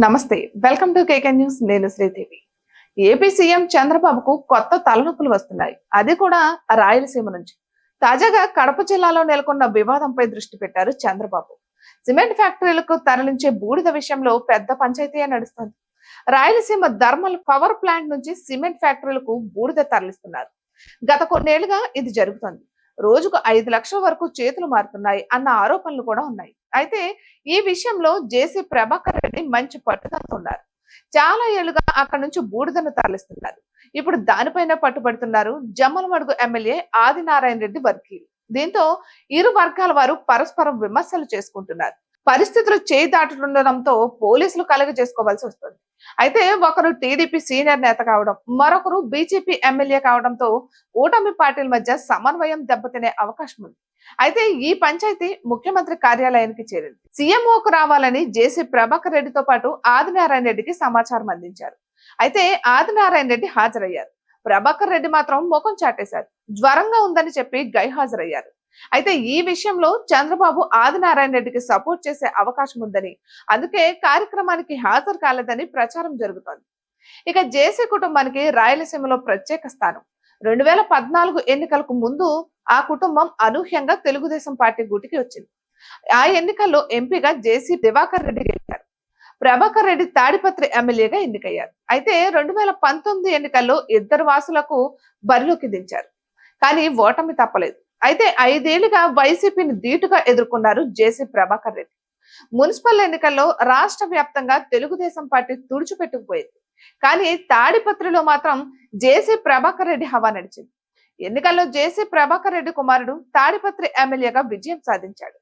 నమస్తే, welcome to KK news. నేను Sridevi. AP CM చంద్రబాబుకు కొత్త తలనొప్పులు వస్తున్నాయి, అది కూడా రాయలసీమ నుంచి. తాజాగా కడప జిల్లాలో నెలకొన్న వివాదంపై దృష్టి పెట్టారు చంద్రబాబు. సిమెంట్ ఫ్యాక్టరీలకు తరలించే బూడిద విషయంలో పెద్ద పంచాయతీ నడుస్తుంది. రాయలసీమ థర్మల్ పవర్ ప్లాంట్ నుంచి సిమెంట్ ఫ్యాక్టరీలకు బూడిద తరలిస్తున్నారు. గత కొన్నేళ్లుగా ఇది జరుగుతుంది. రోజుకు 5 లక్షల వరకు చేతులు మారుతున్నాయి అన్న ఆరోపణలు కూడా ఉన్నాయి. అయితే ఈ విషయంలో జేసీ ప్రభాకర్ రెడ్డి మంచి పట్టుదలతో ఉన్నారు. చాలా ఏళ్లుగా అక్కడ నుంచి బూడిదను తరలిస్తున్నారు. ఇప్పుడు దానిపైన పట్టుబడుతున్నారు జమ్మలమడుగు ఎమ్మెల్యే ఆదినారాయణ రెడ్డి వర్గీయులు. దీంతో ఇరు వర్గాల వారు పరస్పరం విమర్శలు చేసుకుంటున్నారు. పరిస్థితులు చేయి దాటుతుండడంతో పోలీసులు కలుగజేసుకోవాల్సి వస్తుంది. అయితే ఒకరు టీడీపీ సీనియర్ నేత కావడం, మరొకరు బీజేపీ ఎమ్మెల్యే కావడంతో కూటమి పార్టీల మధ్య సమన్వయం దెబ్బతినే అవకాశం ఉంది. అయితే ఈ పంచాయతీ ముఖ్యమంత్రి కార్యాలయానికి చేరింది. సీఎంఓకు రావాలని జేసీ ప్రభాకర్ రెడ్డితో పాటు ఆదినారాయణ రెడ్డికి సమాచారం అందించారు. అయితే ఆదినారాయణ రెడ్డి హాజరయ్యారు. ప్రభాకర్ రెడ్డి మాత్రం ముఖం చాటేశారు. జ్వరంగా ఉందని చెప్పి గైహాజరయ్యారు. అయితే ఈ విషయంలో చంద్రబాబు ఆదినారాయణ రెడ్డికి సపోర్ట్ చేసే అవకాశం ఉందని, అందుకే కార్యక్రమానికి హాజరు కాలేదని ప్రచారం జరుగుతోంది. ఇక జేసీ కుటుంబానికి రాయలసీమలో ప్రత్యేక స్థానం. 2014 ఎన్నికలకు ముందు ఆ కుటుంబం అనూహ్యంగా తెలుగుదేశం పార్టీ గూటికి వచ్చింది. ఆ ఎన్నికల్లో ఎంపీగా జేసీ దివాకర్ రెడ్డి గెలిచారు. ప్రభాకర్ రెడ్డి తాడిపత్రి ఎమ్మెల్యేగా ఎన్నికయ్యారు. అయితే 2019 ఎన్నికల్లో ఇద్దరు వాసులకు బరిలోకి దించారు, కానీ ఓటమి తప్పలేదు. అయితే 5 ఏళ్లుగా వైసీపీని ధీటుగా ఎదుర్కొన్నారు జేసీ ప్రభాకర్ రెడ్డి. మున్సిపల్ ఎన్నికల్లో రాష్ట్ర వ్యాప్తంగా తెలుగుదేశం పార్టీ తుడిచిపెట్టుకుపోయింది, కానీ తాడిపత్రిలో మాత్రం జేసీ ప్రభాకర్ రెడ్డి హవా నడిచింది. ఎన్నికల్లో జేసీ ప్రభాకర్ రెడ్డి కుమారుడు తాడిపత్రి ఎమ్మెల్యేగా విజయం సాధించాడు.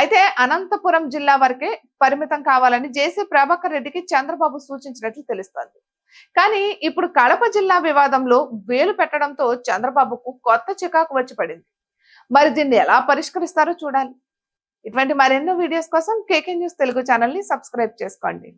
అయితే అనంతపురం జిల్లా వరకే పరిమితం కావాలని జేసీ ప్రభాకర్ రెడ్డికి చంద్రబాబు సూచించినట్లు తెలుస్తోంది. కానీ ఇప్పుడు కడప జిల్లా వివాదంలో వేలు పెట్టడంతో చంద్రబాబుకు కొత్త చికాకు వచ్చి పడింది. మరి దీన్ని ఎలా పరిష్కరిస్తారో చూడాలి. ఇటువంటి మరెన్నో వీడియోస్ కోసం కేకే న్యూస్ తెలుగు ఛానల్ ని సబ్స్క్రైబ్ చేసుకోండి.